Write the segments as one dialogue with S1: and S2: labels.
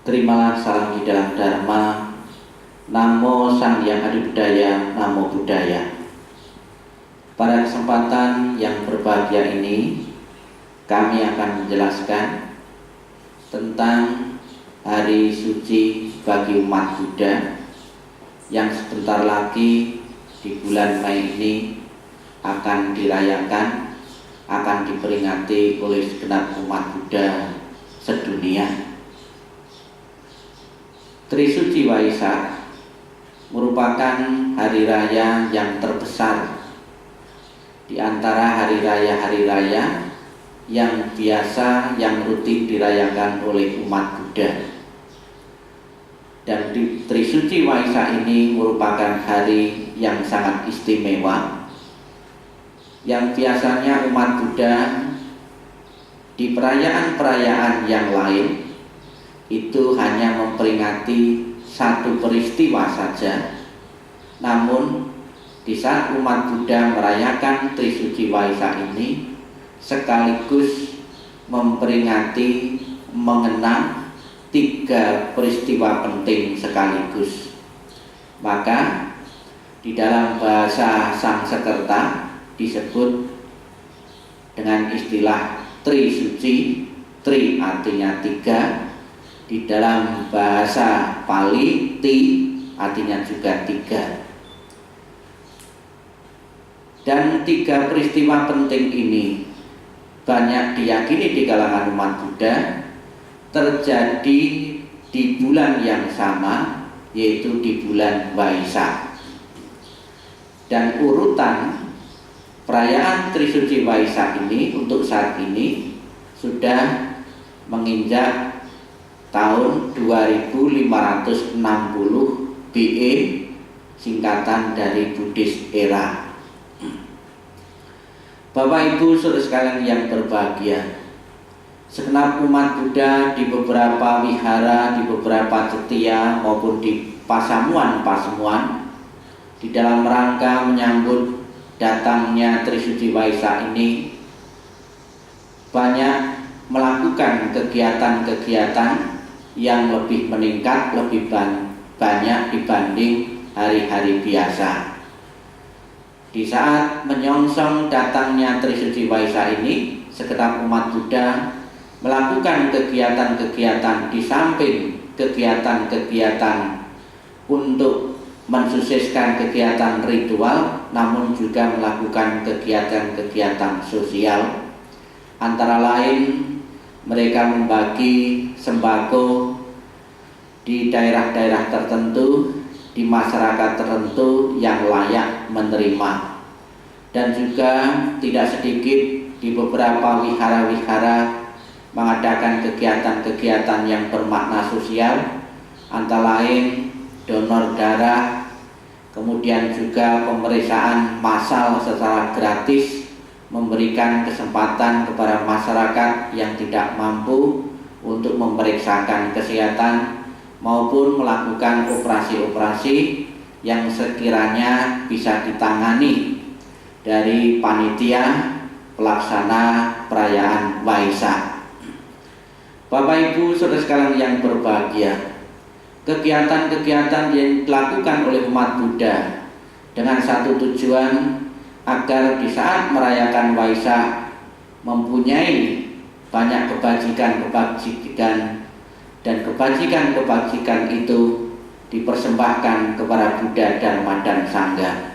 S1: Terimalah salam di dalam Dharma. Namo Sang Hyang Adibudaya, Namo Buddhaya. Pada kesempatan yang berbahagia ini, kami akan menjelaskan tentang hari suci bagi umat Buddha yang sebentar lagi di bulan Mei ini akan dirayakan, akan diperingati oleh segenap umat Buddha sedunia. Trisuci Waisak merupakan hari raya yang terbesar di antara hari raya yang biasa, yang rutin dirayakan oleh umat Buddha. Dan di Trisuci Waisak ini merupakan hari yang sangat istimewa, yang biasanya umat Buddha di perayaan-perayaan yang lain itu hanya memperingati satu peristiwa saja. Namun di saat umat Buddha merayakan Trisuci Waisak ini sekaligus memperingati, mengenang 3 peristiwa penting sekaligus. Maka di dalam bahasa Sanskerta disebut dengan istilah Trisuci. Tri artinya 3. Di dalam bahasa Pali, Ti artinya juga 3. Dan 3 peristiwa penting ini banyak diyakini di kalangan umat Buddha terjadi di bulan yang sama, yaitu di bulan Waisak. Dan urutan perayaan Trisuci Waisak ini untuk saat ini sudah menginjak tahun 2560 BE, singkatan dari Buddhist Era. Bapak Ibu saudara sekalian yang berbahagia, segenap umat Buddha di beberapa wihara, di beberapa cetia maupun di pasamuan-pasamuan, di dalam rangka menyambut datangnya Trisuci Waisak ini banyak melakukan kegiatan-kegiatan yang lebih meningkat, lebih banyak dibanding hari-hari biasa. Di saat menyongsong datangnya Trisuci Waisak ini, segenap umat Buddha melakukan kegiatan-kegiatan di samping kegiatan-kegiatan untuk mensukseskan kegiatan ritual, namun juga melakukan kegiatan-kegiatan sosial. Antara lain mereka membagi sembako di daerah-daerah tertentu, di masyarakat tertentu yang layak menerima. Dan juga tidak sedikit di beberapa wihara-wihara mengadakan kegiatan-kegiatan yang bermakna sosial, antara lain donor darah, kemudian juga pemeriksaan massal secara gratis, memberikan kesempatan kepada masyarakat yang tidak mampu untuk memeriksakan kesehatan maupun melakukan operasi-operasi yang sekiranya bisa ditangani dari panitia pelaksana perayaan Waisak. Bapak Ibu saudara sekalian yang berbahagia, kegiatan-kegiatan yang dilakukan oleh umat Buddha dengan satu tujuan agar di saat merayakan Waisak mempunyai banyak kebajikan-kebajikan, dan kebajikan-kebajikan itu dipersembahkan kepada Buddha, Dharma, dan Sangha.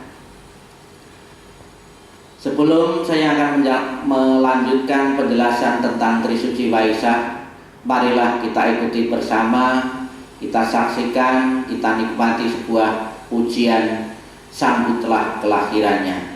S1: Sebelum saya akan melanjutkan penjelasan tentang Trisuci Waisak, marilah kita ikuti bersama, kita saksikan, kita nikmati sebuah pujian Sambutlah Kelahirannya.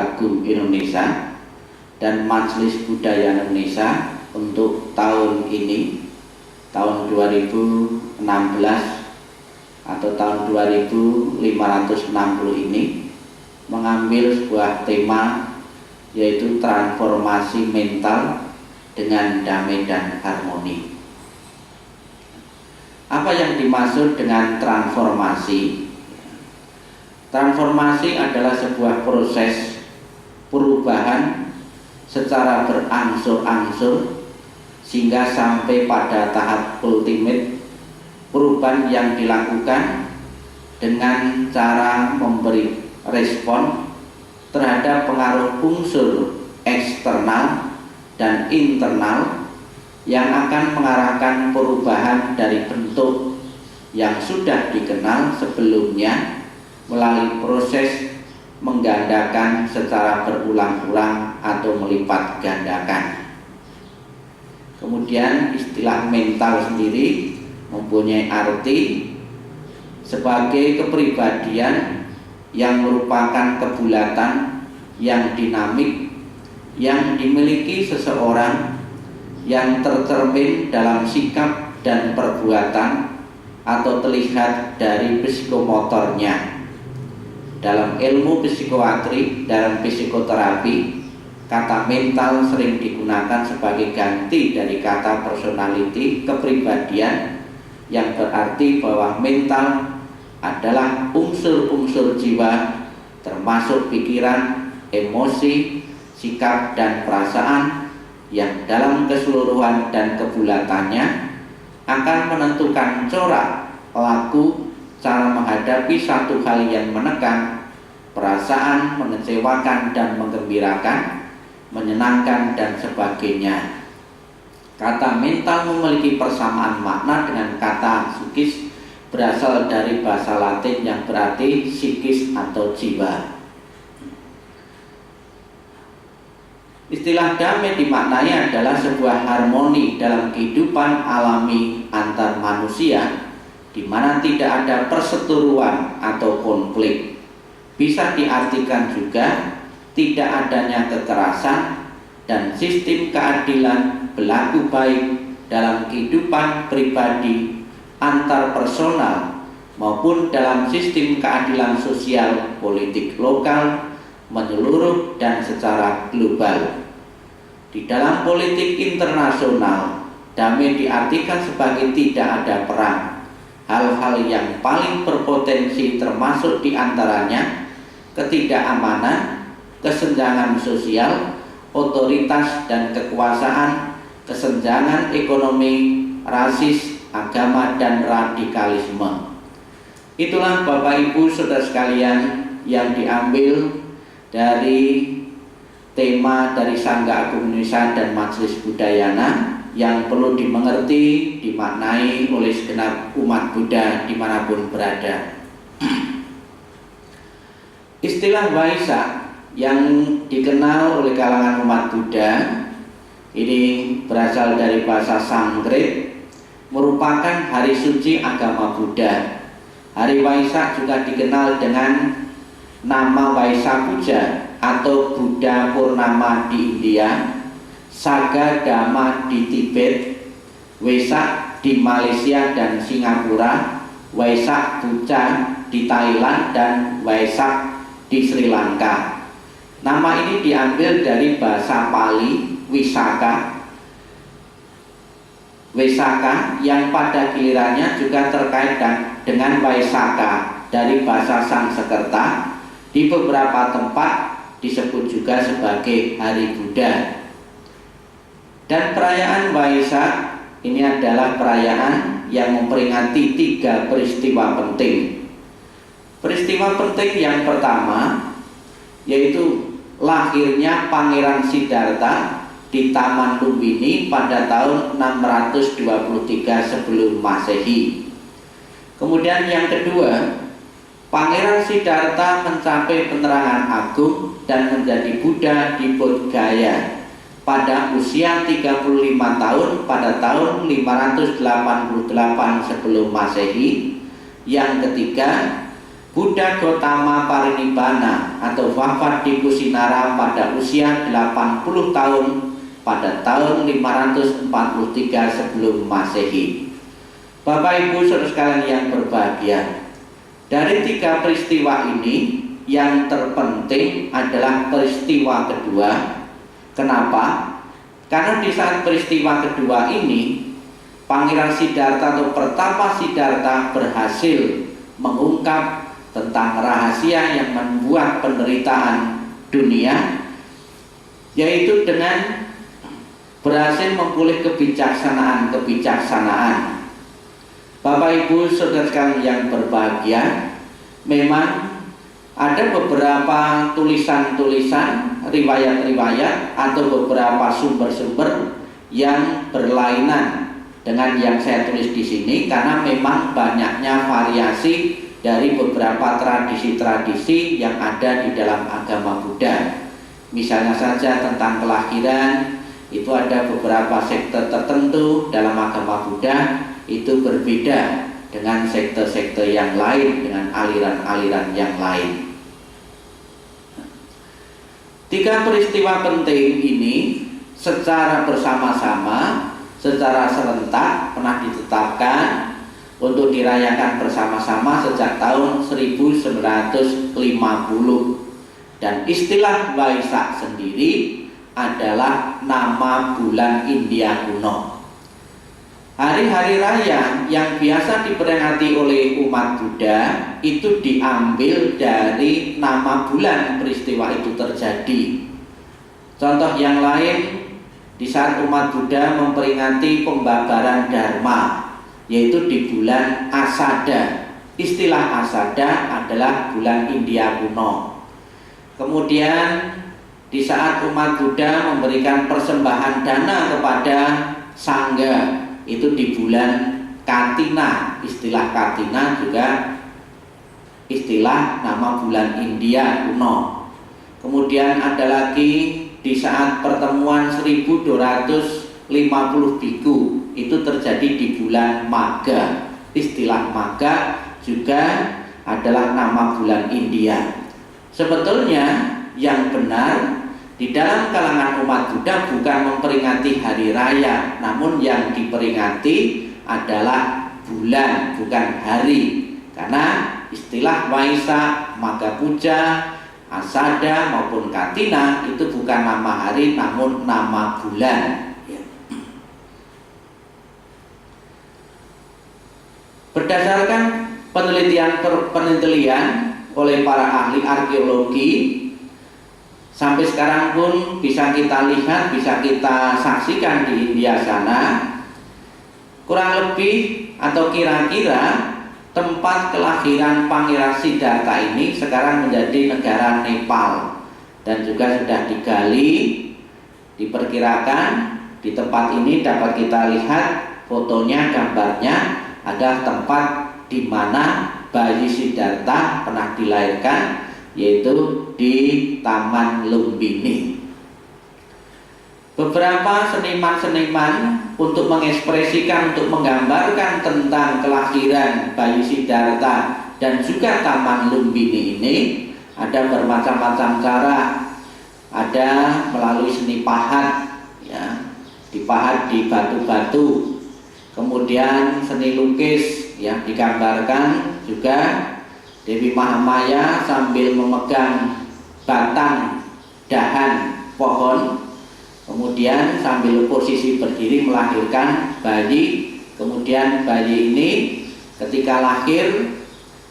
S1: Agung Indonesia dan Majelis Budaya Indonesia untuk tahun ini, tahun 2016 atau tahun 2560 ini, mengambil sebuah tema yaitu transformasi mental dengan damai dan harmoni. Apa yang dimaksud dengan transformasi? Transformasi adalah sebuah proses perubahan secara berangsur-angsur sehingga sampai pada tahap ultimate, perubahan yang dilakukan dengan cara memberi respon terhadap pengaruh unsur eksternal dan internal yang akan mengarahkan perubahan dari bentuk yang sudah dikenal sebelumnya melalui proses menggandakan secara berulang-ulang atau melipat gandakan. Kemudian istilah mental sendiri mempunyai arti sebagai kepribadian yang merupakan kebulatan yang dinamik yang dimiliki seseorang yang tercermin dalam sikap dan perbuatan atau terlihat dari psikomotornya. Dalam ilmu psikoterapi, dalam psikoterapi, kata mental sering digunakan sebagai ganti dari kata personality, kepribadian, yang berarti bahwa mental adalah unsur-unsur jiwa termasuk pikiran, emosi, sikap dan perasaan yang dalam keseluruhan dan kebulatannya akan menentukan corak, laku, cara menghadapi satu hal yang menekan, perasaan, mengecewakan dan menggembirakan, menyenangkan dan sebagainya. Kata mental memiliki persamaan makna dengan kata psikis, berasal dari bahasa Latin yang berarti psikis atau jiwa. Istilah damai dimaknai adalah sebuah harmoni dalam kehidupan alami antar manusia, di mana tidak ada perseteruan atau konflik. Bisa diartikan juga tidak adanya kekerasan dan sistem keadilan berlaku baik dalam kehidupan pribadi antar personal maupun dalam sistem keadilan sosial politik lokal, menyeluruh dan secara global. Di dalam politik internasional, damai diartikan sebagai tidak ada perang. Hal-hal yang paling berpotensi termasuk diantaranya ketidakamanan, kesenjangan sosial, otoritas dan kekuasaan, kesenjangan ekonomi, rasis, agama, dan radikalisme. Itulah Bapak Ibu Saudara sekalian yang diambil dari tema dari Sangga Agung Indonesia dan Majelis Budayana yang perlu dimengerti, dimaknai oleh segenap umat Buddha dimanapun berada. Istilah Waisak yang dikenal oleh kalangan umat Buddha ini berasal dari bahasa Sanskrit, merupakan hari suci agama Buddha. Hari Waisak juga dikenal dengan nama Waisak Puja atau Buddha Purnama di India, Saga Dhamma di Tibet, Wesak di Malaysia dan Singapura, Waisak Puja di Thailand dan Waisak di Sri Lanka. Nama ini diambil dari bahasa Pali Wisaka, Wesaka yang pada gilirannya juga terkait dengan Waisaka dari bahasa Sanskerta. Di beberapa tempat disebut juga sebagai Hari Buddha. Dan perayaan Waisak ini adalah perayaan yang memperingati 3 peristiwa penting. Peristiwa penting yang pertama yaitu lahirnya Pangeran Siddhartha di Taman Lumbini pada tahun 623 sebelum Masehi. Kemudian yang kedua, Pangeran Siddhartha mencapai penerangan agung dan menjadi Buddha di Bodh Gaya pada usia 35 tahun pada tahun 588 sebelum Masehi. Yang ketiga, Buddha Gautama parinibbana atau wafat di Kusinara pada usia 80 tahun pada tahun 543 sebelum Masehi. Bapak Ibu saudara sekalian yang berbahagia, dari 3 peristiwa ini yang terpenting adalah peristiwa kedua. Kenapa? Karena di saat peristiwa kedua ini Pangeran Siddhartha atau Pertapa Siddhartha berhasil mengungkap tentang rahasia yang membuat penderitaan dunia, yaitu dengan berhasil memperoleh kebijaksanaan. Bapak Ibu saudara sekalian yang berbahagia, memang ada beberapa tulisan-tulisan, riwayat-riwayat atau beberapa sumber-sumber yang berlainan dengan yang saya tulis di sini, karena memang banyaknya variasi dari beberapa tradisi-tradisi yang ada di dalam agama Buddha. Misalnya saja tentang kelahiran, itu ada beberapa sekte tertentu dalam agama Buddha itu berbeda dengan sekte-sekte yang lain, dengan aliran-aliran yang lain. 3 peristiwa penting ini secara bersama-sama, secara serentak pernah ditetapkan untuk dirayakan bersama-sama sejak tahun 1950. Dan istilah Waisak sendiri adalah nama bulan India kuno. Hari-hari raya yang biasa diperingati oleh umat Buddha itu diambil dari nama bulan peristiwa itu terjadi. Contoh yang lain, di saat umat Buddha memperingati pembabaran Dharma, yaitu di bulan Asada. Istilah Asada adalah bulan India kuno. Kemudian di saat umat Buddha memberikan persembahan dana kepada Sangha, itu di bulan Katina. Istilah Katina juga istilah nama bulan India kuno. Kemudian ada lagi di saat pertemuan 1250 biku, itu terjadi di bulan Magha. Istilah Magha juga adalah nama bulan India. Sebetulnya yang benar di dalam kalangan umat Buddha bukan memperingati hari raya, namun yang diperingati adalah bulan, bukan hari. Karena istilah Waisak, Magha Puja, Asada maupun Katina itu bukan nama hari, namun nama bulan. Berdasarkan penelitian oleh para ahli arkeologi, sampai sekarang pun bisa kita lihat, bisa kita saksikan di India sana, kurang lebih atau kira-kira tempat kelahiran Pangeran Siddhartha ini sekarang menjadi negara Nepal, dan juga sudah digali. Diperkirakan di tempat ini dapat kita lihat fotonya, gambarnya, ada tempat di mana bayi Siddhartha pernah dilahirkan, yaitu di Taman Lumbini. Beberapa seniman-seniman untuk mengekspresikan, untuk menggambarkan tentang kelahiran bayi Siddhartha dan juga Taman Lumbini ini ada bermacam-macam cara. Ada melalui seni pahat, ya, dipahat di batu-batu. Kemudian seni lukis, ya, digambarkan juga Dewi Mahamaya sambil memegang batang dahan pohon, kemudian sambil posisi berdiri melahirkan bayi. Kemudian bayi ini ketika lahir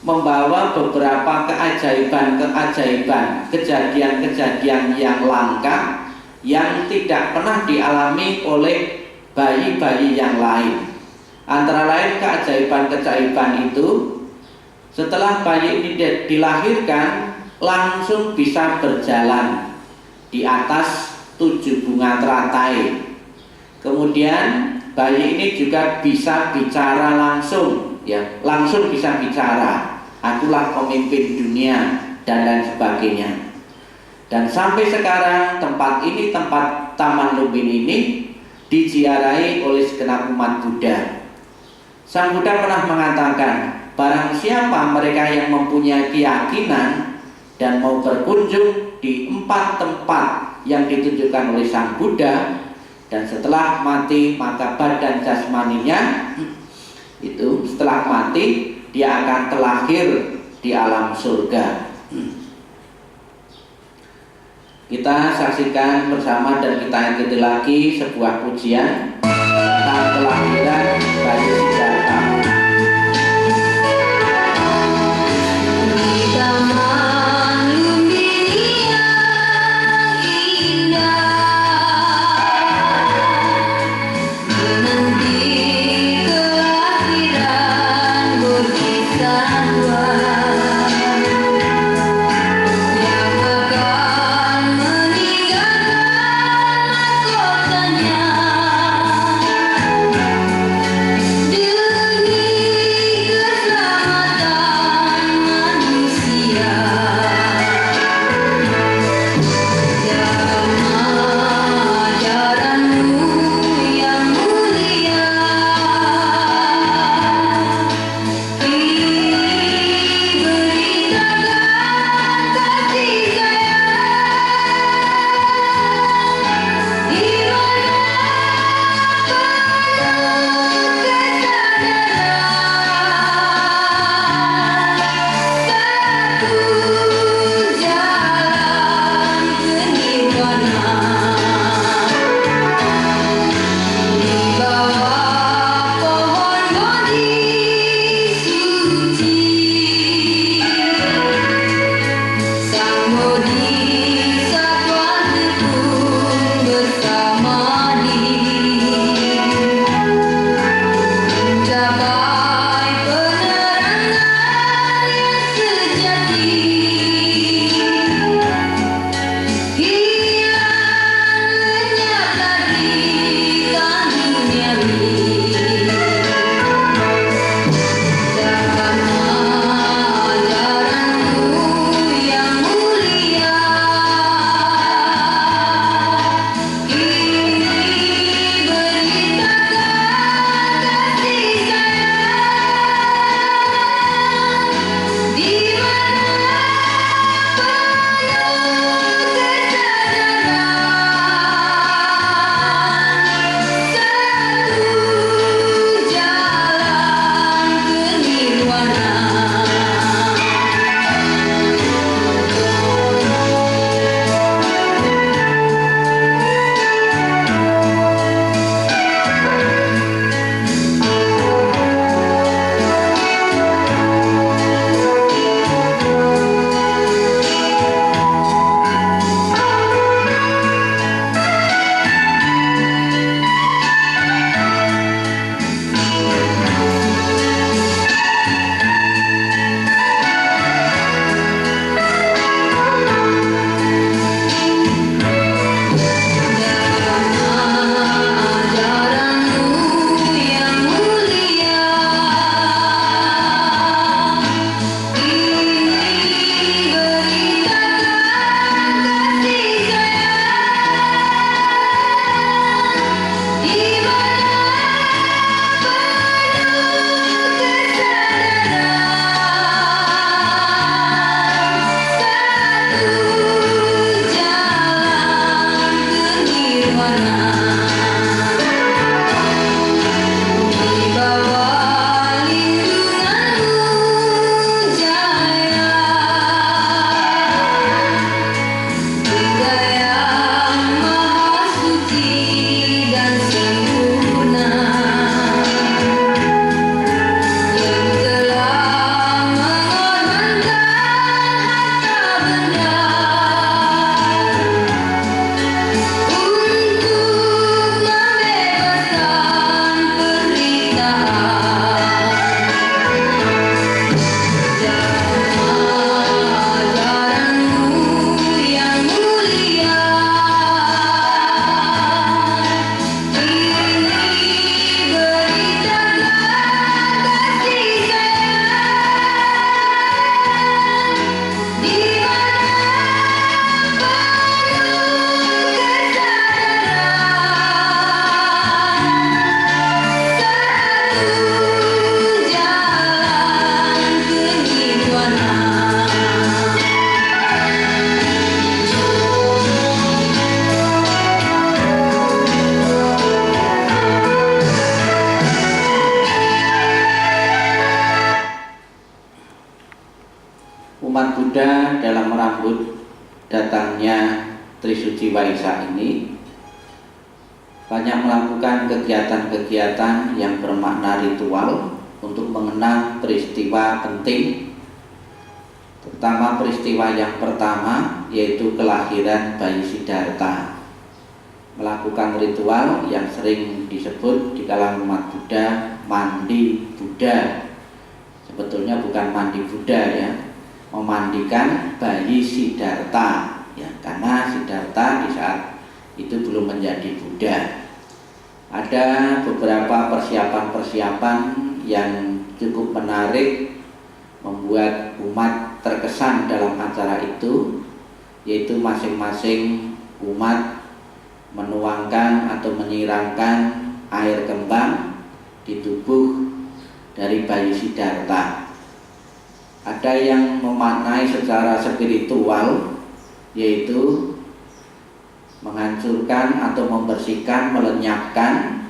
S1: membawa beberapa keajaiban-keajaiban, kejadian-kejadian yang langka yang tidak pernah dialami oleh bayi-bayi yang lain. Antara lain keajaiban-keajaiban itu, setelah bayi ini dilahirkan langsung bisa berjalan di atas 7 bunga teratai. Kemudian bayi ini juga bisa bicara langsung, ya, langsung bisa bicara. Akulah pemimpin dunia dan lain sebagainya. Dan sampai sekarang tempat ini, tempat Taman Lumbini ini diziarahi oleh segenap umat Buddha. Sang Buddha pernah mengatakan, barang siapa mereka yang mempunyai keyakinan dan mau berkunjung di 4 tempat yang ditunjukkan oleh Sang Buddha, dan setelah mati maka badan jasmaninya itu setelah mati dia akan terlahir di alam surga. Kita saksikan bersama dan kita ikuti lagi sebuah pujian tentang kelahiran Bayu Siddhartha. jalannya Trisuci Waisak ini banyak melakukan kegiatan-kegiatan yang bermakna ritual untuk mengenang peristiwa penting, terutama peristiwa yang pertama yaitu kelahiran bayi Siddhartha. Melakukan ritual yang sering disebut di kalangan umat Buddha mandi Buddha. Sebetulnya bukan mandi Buddha ya, memandikan bayi Siddhartha ya, karena Siddhartha di saat itu belum menjadi Buddha. Ada beberapa persiapan-persiapan yang cukup menarik membuat umat terkesan dalam acara itu, yaitu masing-masing umat menuangkan atau menyiramkan air kembang di tubuh dari bayi Siddhartha. Ada yang memaknai secara spiritual, yaitu menghancurkan atau membersihkan, melenyapkan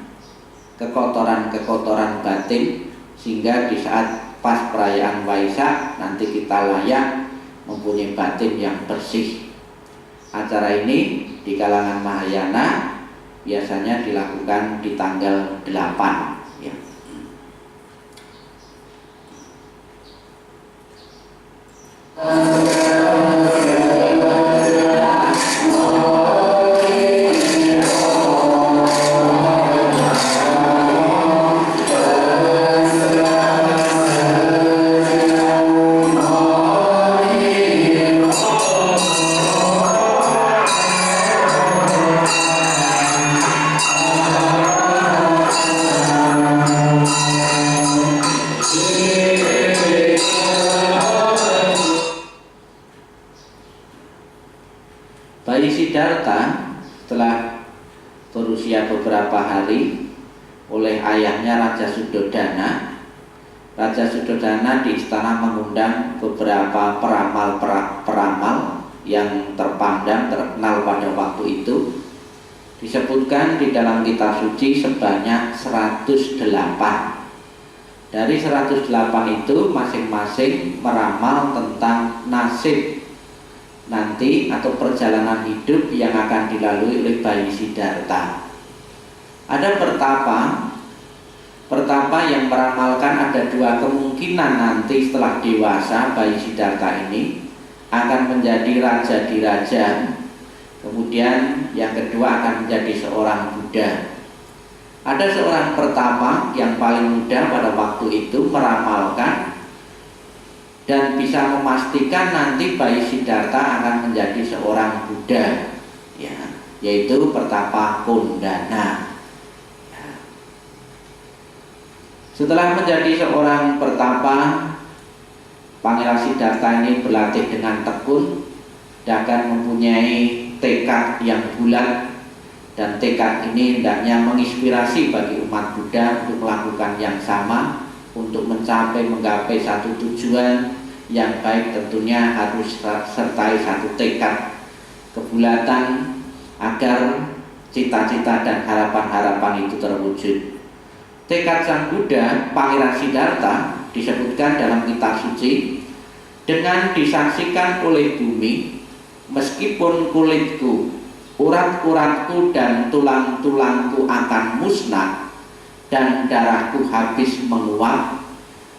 S1: kekotoran-kekotoran batin, sehingga di saat pas perayaan Waisak nanti kita layak mempunyai batin yang bersih. Acara ini di kalangan Mahayana biasanya dilakukan di tanggal 8 ya. Bayi Siddhartha setelah berusia beberapa hari oleh ayahnya Raja Suddhodana. Raja Suddhodana di istana mengundang beberapa peramal yang terpandang, terkenal pada waktu itu. Disebutkan di dalam kitab suci sebanyak 108. Dari 108 itu masing-masing meramal tentang nasib nanti atau perjalanan hidup yang akan dilalui oleh bayi Siddhartha. Ada pertapa yang meramalkan ada dua kemungkinan nanti setelah dewasa bayi Siddhartha ini akan menjadi raja di raja. Kemudian yang kedua akan menjadi seorang Buddha. Ada seorang pertapa yang paling muda pada waktu itu meramalkan dan bisa memastikan nanti bayi Siddhartha akan menjadi seorang Buddha ya, yaitu pertapa Kondana ya. Setelah menjadi seorang pertapa, Pangeran Siddhartha ini berlatih dengan tekun dan akan mempunyai tekad yang bulat, dan tekad ini hendaknya menginspirasi bagi umat Buddha untuk melakukan yang sama, untuk menggapai satu tujuan yang baik. Tentunya harus sertai satu tekad kebulatan agar cita-cita dan harapan-harapan itu terwujud. Tekad Sang Buddha, Pangeran Siddhartha, disebutkan dalam kitab suci, dengan disaksikan oleh bumi, meskipun kulitku, urat-uratku dan tulang-tulangku akan musnah dan darahku habis menguap,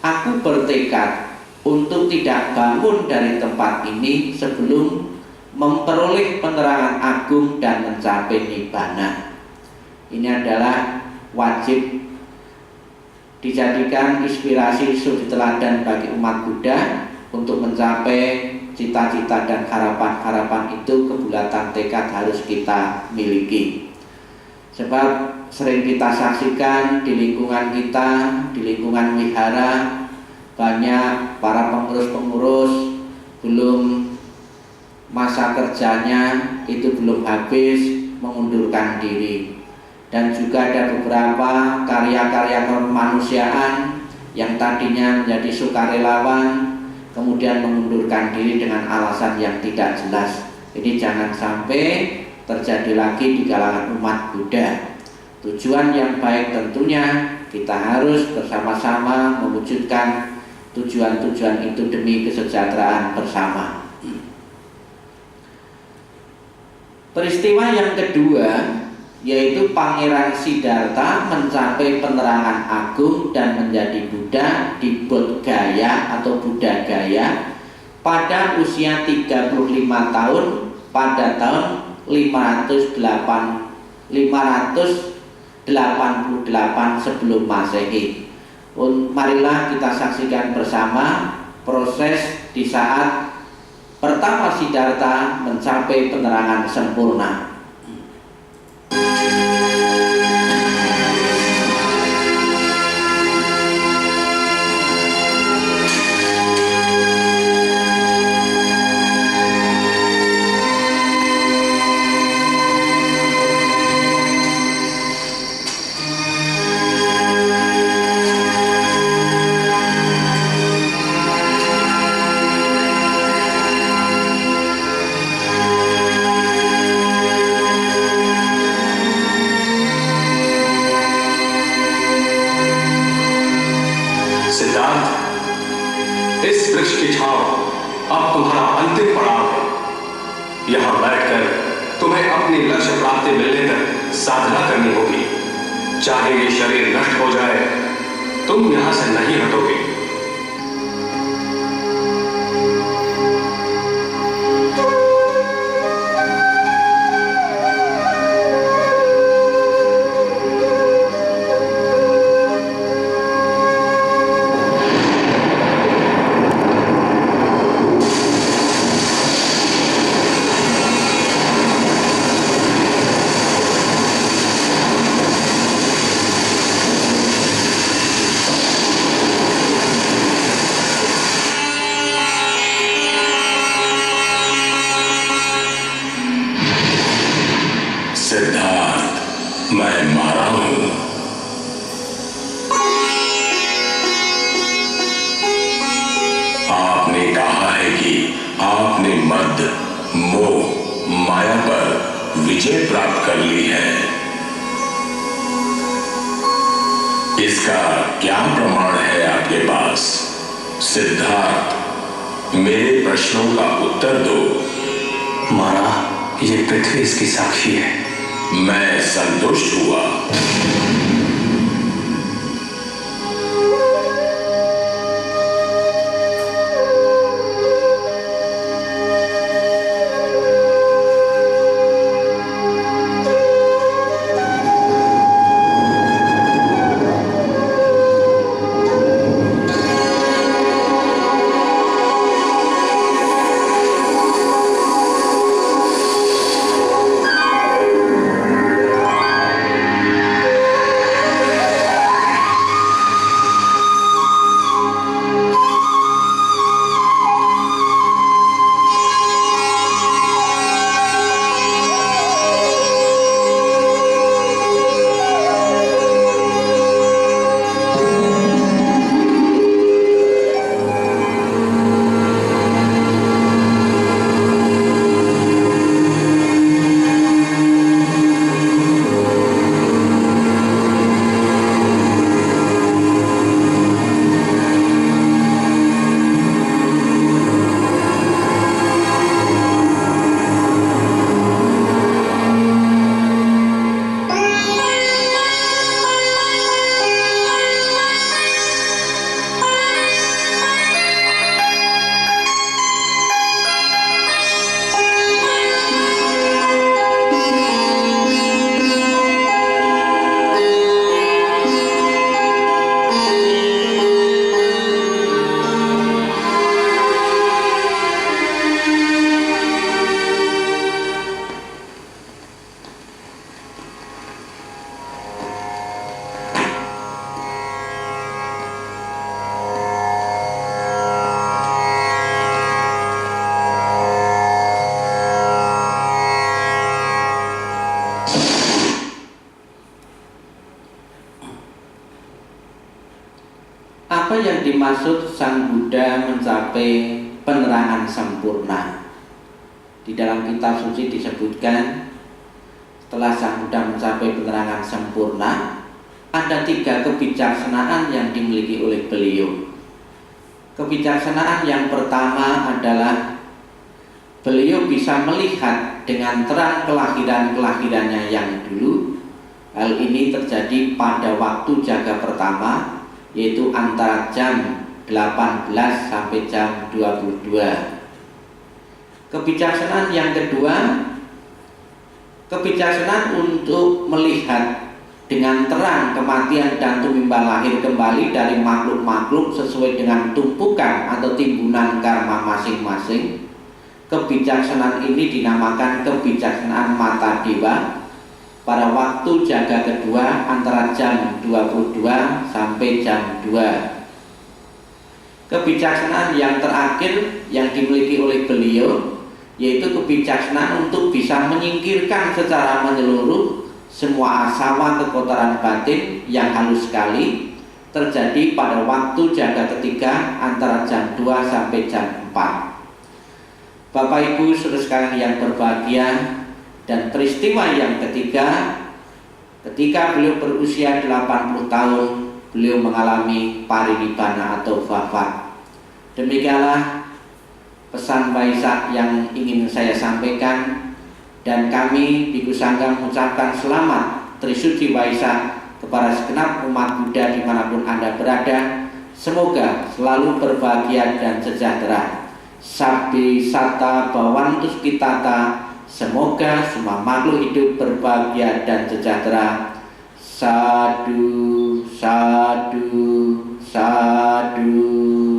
S1: aku bertekad untuk tidak bangun dari tempat ini sebelum memperoleh penerangan agung dan mencapai nibbana. Ini adalah wajib dijadikan inspirasi suri teladan bagi umat Buddha untuk mencapai cita-cita dan harapan-harapan itu. Kebulatan tekad harus kita miliki. Sebab sering kita saksikan di lingkungan kita, di lingkungan wihara, banyak para pengurus-pengurus belum masa kerjanya itu belum habis mengundurkan diri. Dan juga ada beberapa karya-karya kemanusiaan yang tadinya menjadi sukarelawan kemudian mengundurkan diri dengan alasan yang tidak jelas. Ini jangan sampai terjadi lagi di kalangan umat Buddha. Tujuan yang baik tentunya kita harus bersama-sama mewujudkan tujuan-tujuan itu demi kesejahteraan bersama. Peristiwa yang kedua yaitu Pangeran Siddhartha mencapai penerangan agung dan menjadi Buddha di Bodh Gaya atau Buddha Gaya pada usia 35 tahun pada tahun 588 sebelum Masehi. Marilah kita saksikan bersama proses di saat pertama Siddhartha mencapai penerangan sempurna. Apa yang dimaksud Sang Buddha mencapai penerangan sempurna? Di dalam kitab suci disebutkan setelah Sang Buddha mencapai penerangan sempurna, ada 3 kebijaksanaan yang dimiliki oleh beliau. Kebijaksanaan yang pertama adalah beliau bisa melihat dengan terang kelahiran-kelahirannya yang dulu. Hal ini terjadi pada waktu jaga pertama, yaitu antara jam 18 sampai jam 22. Kebijaksanaan yang kedua, kebijaksanaan untuk melihat dengan terang kematian dan tumimbal lahir kembali dari makhluk-makhluk sesuai dengan tumpukan atau timbunan karma masing-masing. Kebijaksanaan ini dinamakan kebijaksanaan mata dewa pada waktu jaga kedua antara jam 22 sampai jam 2. Kebijaksanaan yang terakhir yang dimiliki oleh beliau yaitu kebijaksanaan untuk bisa menyingkirkan secara menyeluruh semua asawa kekotoran batin yang halus sekali terjadi pada waktu jaga ketiga antara jam 2 sampai jam 4. Bapak Ibu saudara sekalian yang berbahagia, dan peristiwa yang ketiga, ketika beliau berusia 80 tahun, beliau mengalami parinibbana atau wafat. Demikianlah pesan Waisak yang ingin saya sampaikan, dan kami Bhikkhu Sangha mengucapkan selamat Trisuci Waisak kepada segenap umat Buddha dimanapun Anda berada. Semoga selalu berbahagia dan sejahtera. Sabbi satta bhavantu sukhitata. Semoga semua makhluk hidup berbahagia dan sejahtera. Sadu, sadu, sadu.